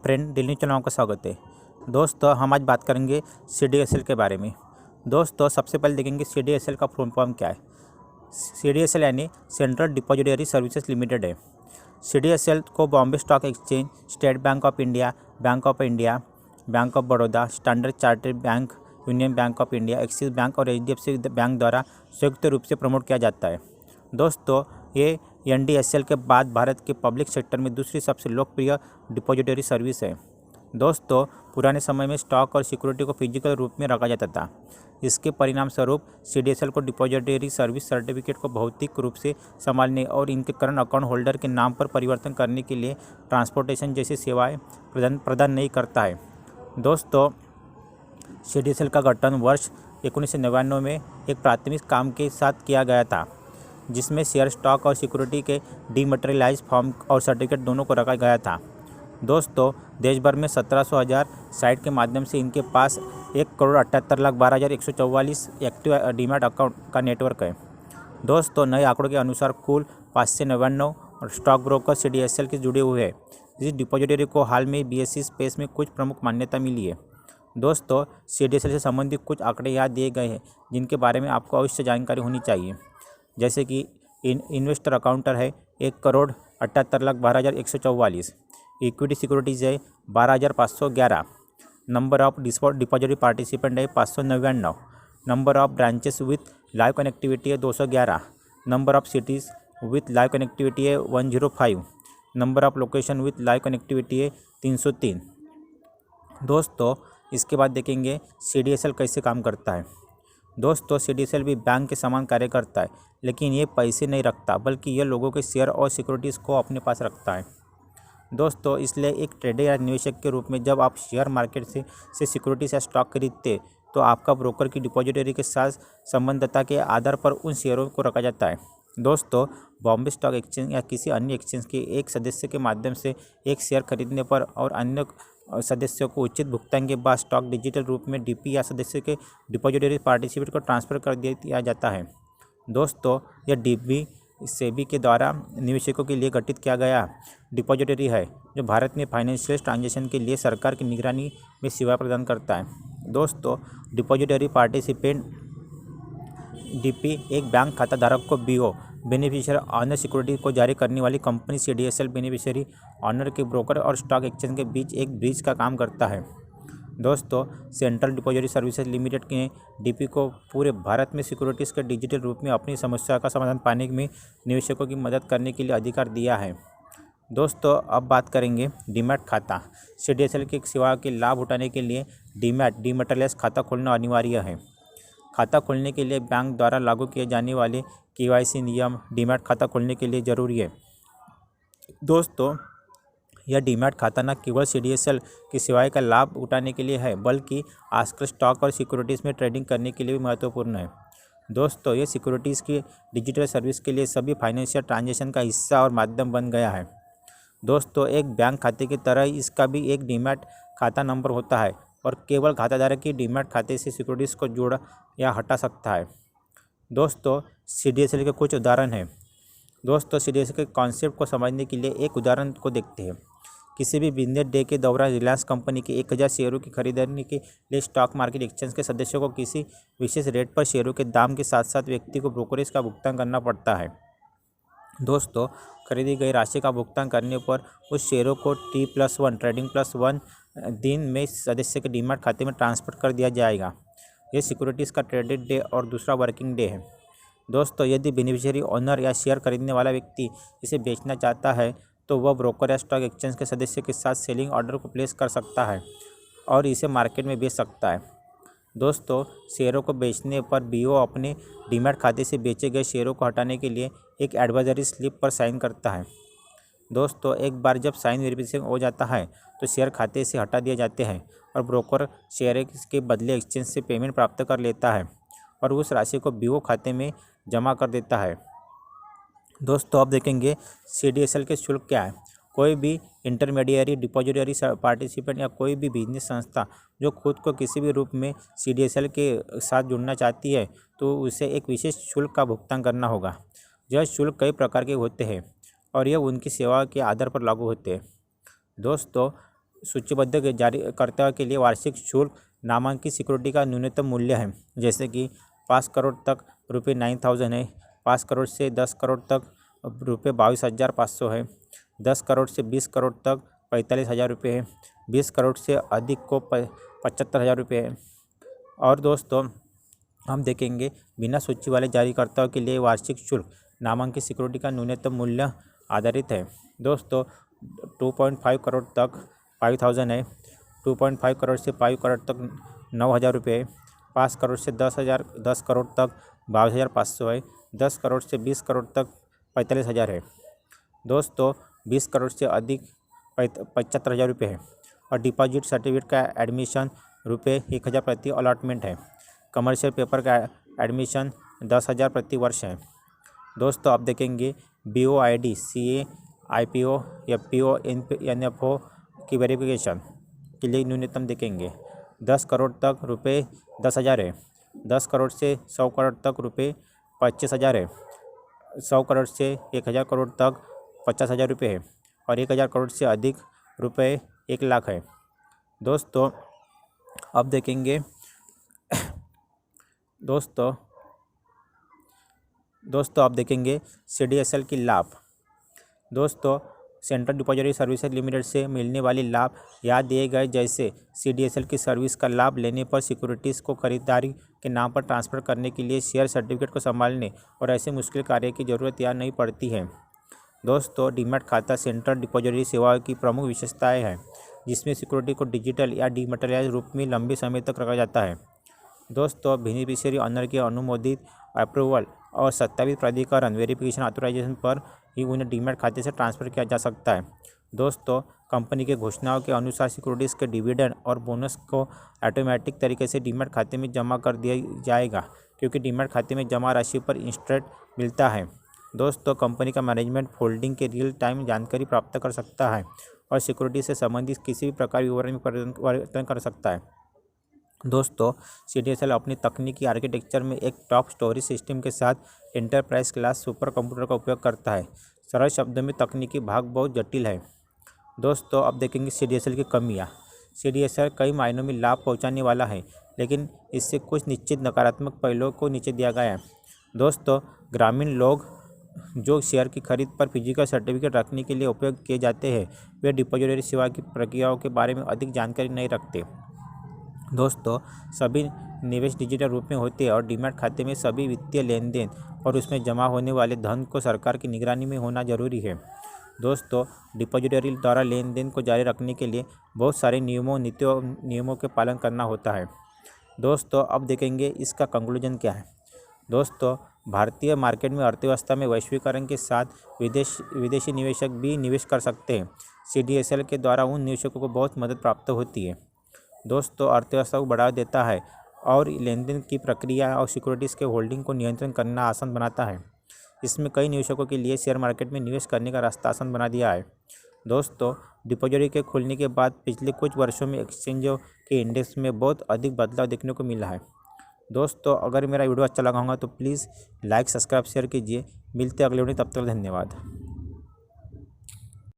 Friend, Delhi चलाओं का स्वागत है। दोस्तों, हम आज बात करेंगे सीडीएसएल के बारे में। दोस्तों, सबसे पहले देखेंगे सीडीएसएल का फुल फॉर्म क्या है। सीडीएसएल यानी सेंट्रल डिपॉजिटरी सर्विसेज लिमिटेड है। सीडीएसएल को Bombay stock exchange, state bank of India, bank of Baroda, standard chartered bank, union bank of India, axis bank और एचडीएफसी बैंक द्वारा संयुक्त रूप से प्रमोट किया जाता है। दोस्तों, ये एनडीएसएल के बाद भारत के पब्लिक सेक्टर में दूसरी सबसे लोकप्रिय डिपॉजिटरी सर्विस है। दोस्तों, पुराने समय में स्टॉक और सिक्योरिटी को फिजिकल रूप में रखा जाता था। इसके परिणाम स्वरूप सीडीएसएल को डिपॉजिटरी सर्विस सर्टिफिकेट को भौतिक रूप से संभालने और इनके करंट अकाउंट होल्डर के नाम पर परिवर्तन करने के लिए ट्रांसपोर्टेशन जैसी सेवाएं प्रदान नहीं करता है। दोस्तों, सीडीएसएल का गठन वर्ष 1999 में एक प्राथमिक काम के साथ किया गया था, जिसमें शेयर, स्टॉक और सिक्योरिटी के डीमटेरियलाइज फॉर्म और सर्टिफिकेट दोनों को रखा गया था। दोस्तों, देश भर में 1700,000 साइट के माध्यम से इनके पास 1,78,12,144 एक्टिव डीमैट अकाउंट का नेटवर्क है। दोस्तों, नए आंकड़ों के अनुसार कुल 599 स्टॉक ब्रोकर सीडीएसएल के जुड़े हुए हैं। इस डिपॉजिटरी को हाल में बीएसई स्पेस में कुछ प्रमुख मान्यता मिली है। दोस्तों, सीडीएसएल से संबंधित कुछ आंकड़े यहाँ दिए गए हैं, जिनके बारे में आपको अवश्य जानकारी होनी चाहिए। जैसे कि इन्वेस्टर अकाउंटर है 1,78,12,144, इक्विटी सिक्योरिटीज़ है 12,511, नंबर ऑफ डिपॉजिटरी पार्टिसिपेंट है 599, number of branches with live connectivity है 211, number of cities with live connectivity है 105, number of location with live connectivity है 303। दोस्तों, इसके बाद देखेंगे सीडीएसएल कैसे काम करता है। दोस्तों, सीडीएसएल भी बैंक के समान कार्य करता है, लेकिन ये पैसे नहीं रखता, बल्कि ये लोगों के शेयर और सिक्योरिटीज़ को अपने पास रखता है। दोस्तों, इसलिए एक ट्रेडर या निवेशक के रूप में जब आप शेयर मार्केट से सिक्योरिटीज या स्टॉक खरीदते, तो आपका ब्रोकर की डिपॉजिटरी के साथ संबद्धता के आधार पर उन शेयरों को रखा जाता है। दोस्तों, बॉम्बे स्टॉक एक्सचेंज या किसी अन्य एक्सचेंज के एक सदस्य के माध्यम से एक शेयर खरीदने पर और अन्य सदस्यों को उचित भुगतान के बाद स्टॉक डिजिटल रूप में डीपी या सदस्य के डिपॉजिटरी पार्टिसिपेट को ट्रांसफ़र कर दिया जाता है। दोस्तों, यह डीबी सेबी के द्वारा निवेशकों के लिए गठित किया गया डिपॉजिटरी है, जो भारत में फाइनेंशियल ट्रांजैक्शन के लिए सरकार की निगरानी में सेवा प्रदान करता है। दोस्तों, डिपॉजिटरी पार्टिसिपेंट डीपी एक बैंक खाता धारक को बीओ बेनिफिशियरी ऑनर सिक्योरिटी को जारी करने वाली कंपनी सीडीएसएल बेनिफिशियरी ऑनर के ब्रोकर और स्टॉक एक्सचेंज के बीच एक ब्रिज का काम करता है। दोस्तों, सेंट्रल डिपॉजिटरी सर्विसेज लिमिटेड ने डीपी को पूरे भारत में सिक्योरिटीज़ के डिजिटल रूप में अपनी समस्या का समाधान पाने में निवेशकों की मदद करने के लिए अधिकार दिया है। दोस्तों, अब बात करेंगे डीमैट खाता। सीडीएसएल की सेवा के लाभ उठाने के लिए डीमैटेरियलाइज्ड खाता खोलना अनिवार्य है। खाता खोलने के लिए बैंक द्वारा लागू किए जाने वाले केवाईसी नियम डीमैट खाता खोलने के लिए ज़रूरी है। दोस्तों, यह डीमैट खाता न केवल सीडीएसएल की सेवाएं का लाभ उठाने के लिए है, बल्कि आजकल स्टॉक और सिक्योरिटीज़ में ट्रेडिंग करने के लिए भी महत्वपूर्ण है। दोस्तों, ये सिक्योरिटीज़ की डिजिटल सर्विस के लिए सभी फाइनेंशियल ट्रांजैक्शन का हिस्सा और माध्यम बन गया है। दोस्तों, एक बैंक खाते की तरह इसका भी एक डीमैट खाता नंबर होता है और केवल खाताधारक ही डीमैट खाते से सिक्योरिटीज़ को जोड़ या हटा सकता है। दोस्तों, सीडीएसएल के कुछ उदाहरण हैं। दोस्तों, सीडीएसएल के कॉन्सेप्ट को समझने के लिए एक उदाहरण को देखते हैं। किसी भी बिजनेस डे के दौरान रिलायंस कंपनी के 1000 शेयरों की खरीदारी के लिए स्टॉक मार्केट एक्सचेंज के सदस्यों को किसी विशेष रेट पर शेयरों के दाम के साथ साथ व्यक्ति को ब्रोकरेज का भुगतान करना पड़ता है। दोस्तों, खरीदी गई राशि का भुगतान करने पर उस शेयरों को T+1 ट्रेडिंग +1 दिन में सदस्य के डीमैट खाते में ट्रांसफ़र कर दिया जाएगा। यह सिक्योरिटीज़ का ट्रेडेड डे और दूसरा वर्किंग डे है। दोस्तों, यदि बेनिफिशियरी ओनर या शेयर खरीदने वाला व्यक्ति इसे बेचना चाहता है, तो वह ब्रोकर या स्टॉक एक्सचेंज के सदस्य के साथ सेलिंग ऑर्डर को प्लेस कर सकता है और इसे मार्केट में बेच सकता है। दोस्तों, शेयरों को बेचने पर बीओ अपने डीमैट खाते से बेचे गए शेयरों को हटाने के लिए एक एडवाइजरी स्लिप पर साइन करता है। दोस्तों, एक बार जब साइन वेरिफिकेशन हो जाता है, तो शेयर खाते से हटा दिए जाते हैं और ब्रोकर शेयर के बदले एक्सचेंज से पेमेंट प्राप्त कर लेता है और उस राशि को बीओ खाते में जमा कर देता है। दोस्तों, अब देखेंगे सीडीएसएल के शुल्क क्या है। कोई भी इंटरमीडियरी डिपॉजिटरी पार्टिसिपेंट या कोई भी बिजनेस संस्था जो खुद को किसी भी रूप में सीडीएसएल के साथ जुड़ना चाहती है, तो उसे एक विशेष शुल्क का भुगतान करना होगा। यह शुल्क कई प्रकार के होते हैं और यह उनकी सेवा के आधार पर लागू होते हैं। दोस्तों, सूचीबद्ध जारीकर्ता के लिए वार्षिक शुल्क नामांकित सिक्योरिटी का न्यूनतम मूल्य है, जैसे कि 5 करोड़ तक रुपये 9,000 है, 5 करोड़ से 10 करोड़ तक रुपये 22,500 है, 10 करोड़ से 20 करोड़ तक 45,000 रुपये है, 20 करोड़ से अधिक को 75,000 रुपये है। और दोस्तों हम देखेंगे बिना सूची वाले जारीकर्ताओं के लिए वार्षिक शुल्क नामांकित सिक्योरिटी का न्यूनतम मूल्य आधारित है। दोस्तों 2.5 करोड़ तक 5,000 है, 2.5 करोड़ से 5 करोड़ तक 9,000 रुपये है, 5 करोड़ से 10 करोड़ तक 22,500 है, 10 करोड़ से 20 करोड़ तक 45,000 है। दोस्तों 20 करोड़ से अधिक 75,000 रुपये है। और डिपॉजिट सर्टिफिकेट का एडमिशन रुपये 1,000 प्रति अलॉटमेंट है। कमर्शियल पेपर का एडमिशन 10,000 प्रति वर्ष है। दोस्तों आप देखेंगे BOID, CA, IPO, FPO, NFO की वेरिफिकेशन के लिए न्यूनतम देखेंगे 10 करोड़ तक रुपये 10,000 है, 10 करोड़ से 100 करोड़ तक रुपये 25,000 है, 100 करोड़ से 1,000 करोड़ तक 50,000 रुपये है और 1,000 करोड़ से अधिक रुपये 1 लाख है। दोस्तों अब देखेंगे दोस्तों आप देखेंगे CDSL की लाभ। दोस्तों सेंट्रल डिपॉजिटरी सर्विसेज लिमिटेड से मिलने वाली लाभ यहाँ दिए गए, जैसे CDSL की सर्विस का लाभ लेने पर सिक्योरिटीज़ को खरीदारी के नाम पर ट्रांसफ़र करने के लिए शेयर सर्टिफिकेट को संभालने और ऐसे मुश्किल कार्य की ज़रूरत यहाँ नहीं पड़ती है। दोस्तों डीमैट खाता सेंट्रल डिपॉजिटरी सेवाओं की प्रमुख विशेषताएँ हैं, जिसमें सिक्योरिटी को डिजिटल या डीमैटेरियलाइज रूप में लंबे समय तक रखा जाता है। दोस्तों बेनिफिशियरी ऑनर के अनुमोदित अप्रूवल और सत्यापित प्राधिकरण वेरिफिकेशन ऑथराइजेशन पर ही उन्हें डीमैट खाते से ट्रांसफ़र किया जा सकता है। दोस्तों कंपनी के घोषणाओं के अनुसार सिक्योरिटीज़ के डिविडेंड और बोनस को ऑटोमेटिक तरीके से डीमैट खाते में जमा कर दिया जाएगा, क्योंकि डीमैट खाते में जमा राशि पर इंटरेस्ट मिलता है। दोस्तों कंपनी का मैनेजमेंट होल्डिंग के रियल टाइम जानकारी प्राप्त कर सकता है और सिक्योरिटी से संबंधित किसी भी प्रकार विवरण में परिवर्तन कर सकता है। दोस्तों CDSL अपनी तकनीकी आर्किटेक्चर में एक टॉप स्टोरेज सिस्टम के साथ एंटरप्राइज क्लास सुपर कंप्यूटर का उपयोग करता है। सरल शब्दों में तकनीकी भाग बहुत जटिल है। दोस्तों अब देखेंगे CDSL की कमियां। CDSL कई मायनों में लाभ पहुंचाने वाला है, लेकिन इससे कुछ निश्चित नकारात्मक पहलुओं को नीचे दिया गया है। दोस्तों ग्रामीण लोग जो शेयर की खरीद पर फिजिकल सर्टिफिकेट रखने के लिए उपयोग किए जाते हैं, वे डिपॉजिटरी सेवा की प्रक्रियाओं के बारे में अधिक जानकारी नहीं रखते। दोस्तों सभी निवेश डिजिटल रूप में होते हैं और डीमैट खाते में सभी वित्तीय लेन देन और उसमें जमा होने वाले धन को सरकार की निगरानी में होना जरूरी है। दोस्तों डिपॉजिटरी द्वारा लेन देन को जारी रखने के लिए बहुत सारे नियमों के पालन करना होता है। दोस्तों अब देखेंगे इसका कंक्लूजन क्या है। दोस्तों भारतीय मार्केट में अर्थव्यवस्था में वैश्वीकरण के साथ विदेशी निवेशक भी निवेश कर सकते हैं। CDSL के द्वारा उन निवेशकों को बहुत मदद प्राप्त होती है। दोस्तों अर्थव्यवस्था को बढ़ावा देता है और लेन देन की प्रक्रिया और सिक्योरिटीज़ के होल्डिंग को नियंत्रण करना आसान बनाता है। इसमें कई निवेशकों के लिए शेयर मार्केट में निवेश करने का रास्ता आसान बना दिया है। दोस्तों डिपॉजिटरी के खुलने के बाद पिछले कुछ वर्षों में एक्सचेंजों के इंडेक्स में बहुत अधिक बदलाव देखने को मिला है। दोस्तों अगर मेरा वीडियो अच्छा लगा होगा तो प्लीज़ लाइक सब्सक्राइब शेयर कीजिए। मिलते अगले वीडियो, तब तक धन्यवाद।